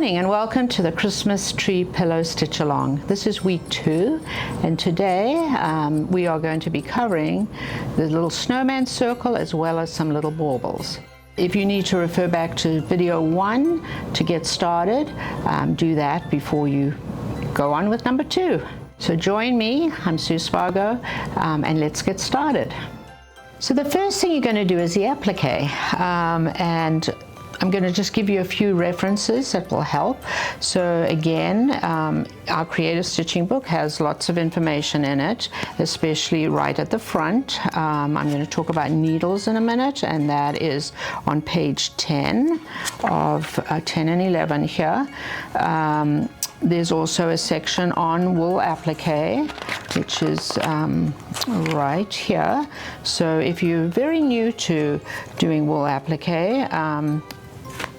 morning and welcome to the Christmas Tree Pillow Stitch Along. This is week 2 and today we are going to be covering the little snowman circle as well as some little baubles. If you need to refer back to video 1 to get started, do that before you go on with number 2. So join me, I'm Sue Spargo, and let's get started. So the first thing you're going to do is the applique, and I'm going to just give you a few references that will help. So again, our Creative Stitching book has lots of information in it, especially right at the front. I'm going to talk about needles in a minute, and that is on page 10 of 10 and 11 here. There's also a section on wool applique, which is right here. So if you're very new to doing wool applique,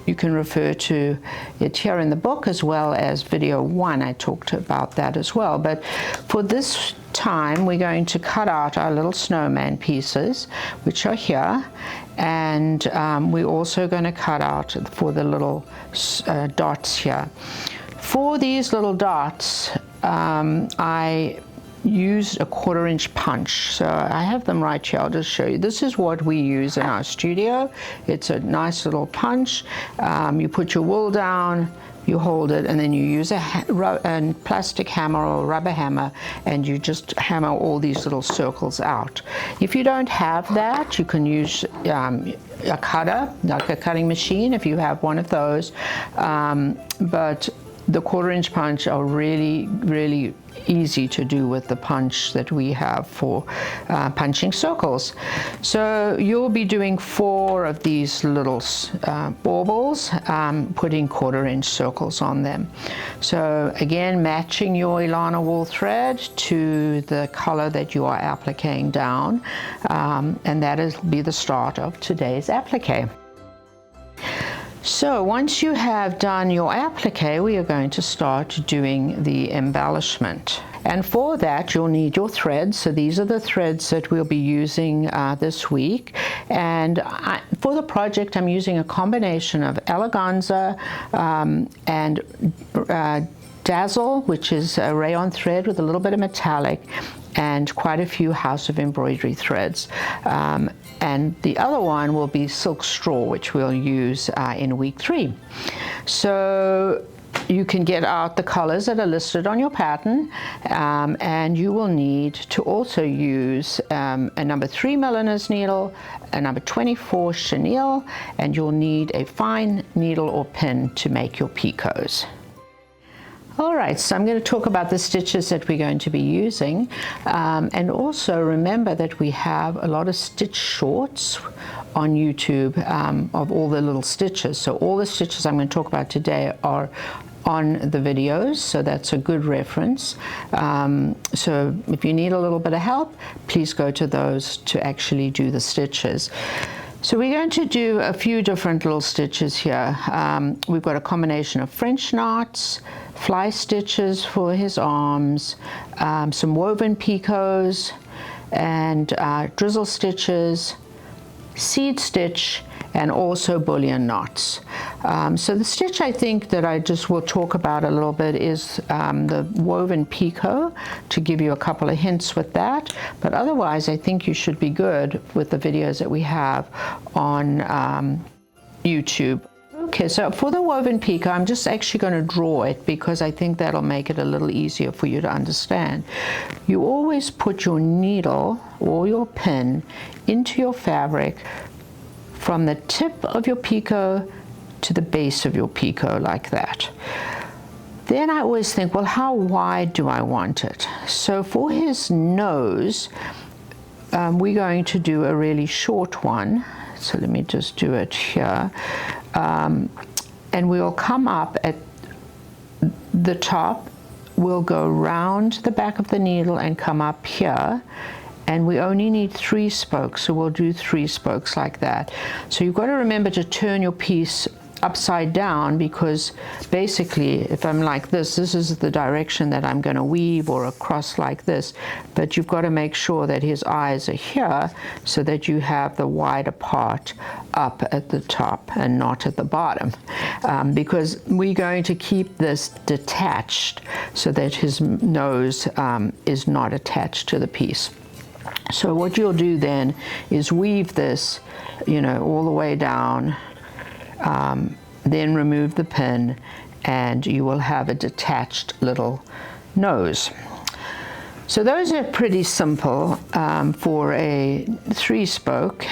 you can refer to it here in the book as well as video 1. I talked about that as well. But for this time, we're going to cut out our little snowman pieces, which are here. And we're also going to cut out for the little dots here. For these little dots, I used a 1/4 inch punch. So I have them right here. I'll just show you. This is what we use in our studio. It's a nice little punch. You put your wool down, you hold it, and then you use a plastic hammer or a rubber hammer, and you just hammer all these little circles out. If you don't have that, you can use a cutter, like a cutting machine, if you have one of those. But the 1/4 inch punch are really easy to do with the punch that we have for punching circles. So you'll be doing 4 of these little baubles, putting 1/4 inch circles on them. So again, matching your Ilana wool thread to the color that you are appliquing down, and that will be the start of today's applique. So once you have done your applique, we are going to start doing the embellishment. And for that, you'll need your threads. So these are the threads that we'll be using this week. And for the project, I'm using a combination of Eleganza and Dazzle, which is a rayon thread with a little bit of metallic, and quite a few House of Embroidery threads. And the other one will be Silk Straw, which we'll use in week 3. So you can get out the colors that are listed on your pattern, and you will need to also use a number 3 milliner's needle, a number 24 chenille, and you'll need a fine needle or pin to make your picots. All right, so I'm going to talk about the stitches that we're going to be using, and also remember that we have a lot of stitch shorts on YouTube of all the little stitches. So all the stitches I'm going to talk about today are on the videos, so that's a good reference. So if you need a little bit of help, please go to those to actually do the stitches. So we're going to do a few different little stitches here. We've got a combination of French knots, fly stitches for his arms, some woven picots, and drizzle stitches, seed stitch, and also bullion knots. So the stitch I think that I just will talk about a little bit is the woven picot, to give you a couple of hints with that. But otherwise, I think you should be good with the videos that we have on YouTube. Okay, so for the woven picot, I'm just actually going to draw it because I think that'll make it a little easier for you to understand. You always put your needle or your pin into your fabric from the tip of your picot to the base of your picot, like that. Then I always think, well, how wide do I want it? So for his nose, we're going to do a really short one. So let me just do it here. And we'll come up at the top, we'll go round the back of the needle and come up here, and we only need 3 spokes, so we'll do 3 spokes like that. So you've got to remember to turn your piece upside down, because basically if I'm like this is the direction that I'm going to weave, or across like this. But you've got to make sure that his eyes are here so that you have the wider part up at the top and not at the bottom, because we're going to keep this detached so that his nose is not attached to the piece. So what you'll do then is weave this, you know, all the way down, then remove the pin, and you will have a detached little nose. So those are pretty simple for a 3-spoke,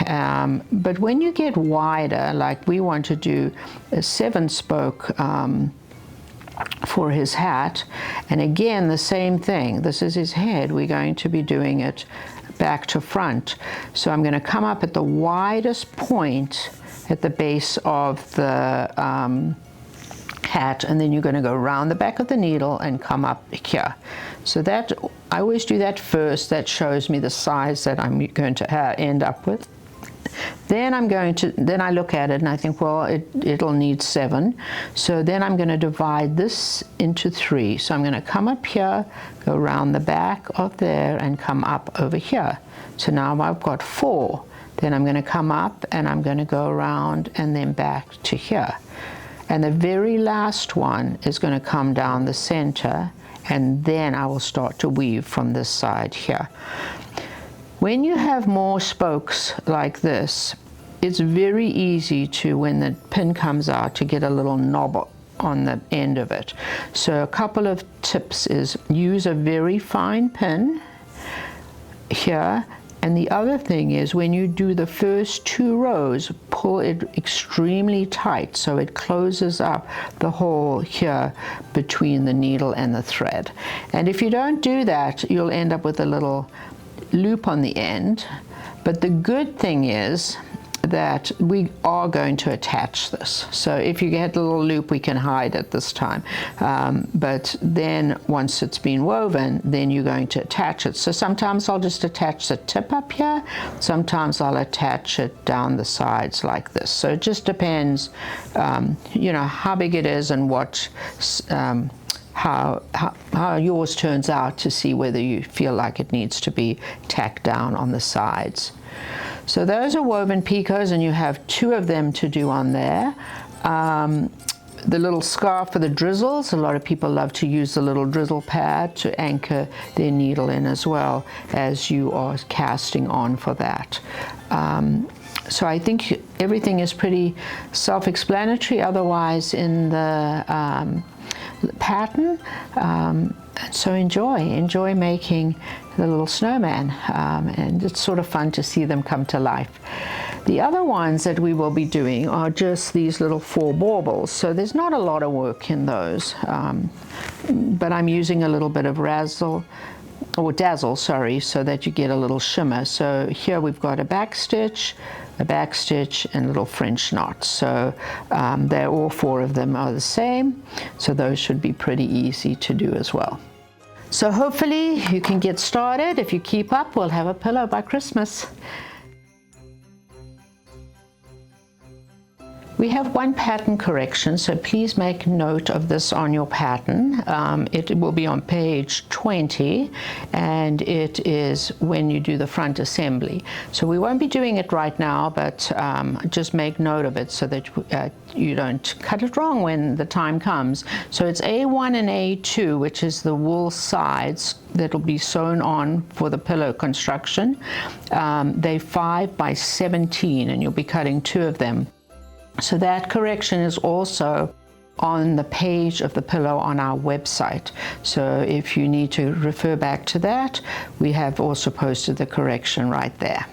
but when you get wider, like we want to do a 7-spoke for his hat, and again the same thing, this is his head, we're going to be doing it back to front. So I'm going to come up at the widest point at the base of the hat, and then you're going to go around the back of the needle and come up here. So that, I always do that first. That shows me the size that I'm going to end up with. Then I look at it and I think, well, it'll need 7. So then I'm going to divide this into 3. So I'm going to come up here, go around the back of there, and come up over here. So now I've got 4. Then I'm going to come up and I'm going to go around and then back to here. And the very last one is going to come down the center, and then I will start to weave from this side here. When you have more spokes like this, it's very easy to, when the pin comes out, to get a little knob on the end of it. So a couple of tips is use a very fine pin here. And the other thing is, when you do the first 2 rows, pull it extremely tight so it closes up the hole here between the needle and the thread. And if you don't do that, you'll end up with a little loop on the end. But the good thing is that we are going to attach this. So if you get a little loop, we can hide it this time. But then once it's been woven, then you're going to attach it. So sometimes I'll just attach the tip up here. Sometimes I'll attach it down the sides like this. So it just depends, you know, how big it is and what, how yours turns out, to see whether you feel like it needs to be tacked down on the sides. So those are woven picots, and you have 2 of them to do on there. The little scarf for the drizzles, a lot of people love to use the little drizzle pad to anchor their needle in as well as you are casting on for that. So I think everything is pretty self-explanatory otherwise in the pattern. So enjoy making the little snowman, and it's sort of fun to see them come to life. The other ones that we will be doing are just these little 4 baubles. So there's not a lot of work in those, but I'm using a little bit of dazzle, sorry, so that you get a little shimmer. So here we've got a back stitch, and little French knots. So they're all 4 of them are the same. So those should be pretty easy to do as well. So hopefully you can get started. If you keep up, we'll have a pillow by Christmas. We have one pattern correction, so please make note of this on your pattern. It will be on page 20, and it is when you do the front assembly. So we won't be doing it right now, but just make note of it so that you don't cut it wrong when the time comes. So it's A1 and A2, which is the wool sides that will be sewn on for the pillow construction. They're 5 by 17, and you'll be cutting 2 of them. So that correction is also on the page of the pillow on our website. So if you need to refer back to that, we have also posted the correction right there.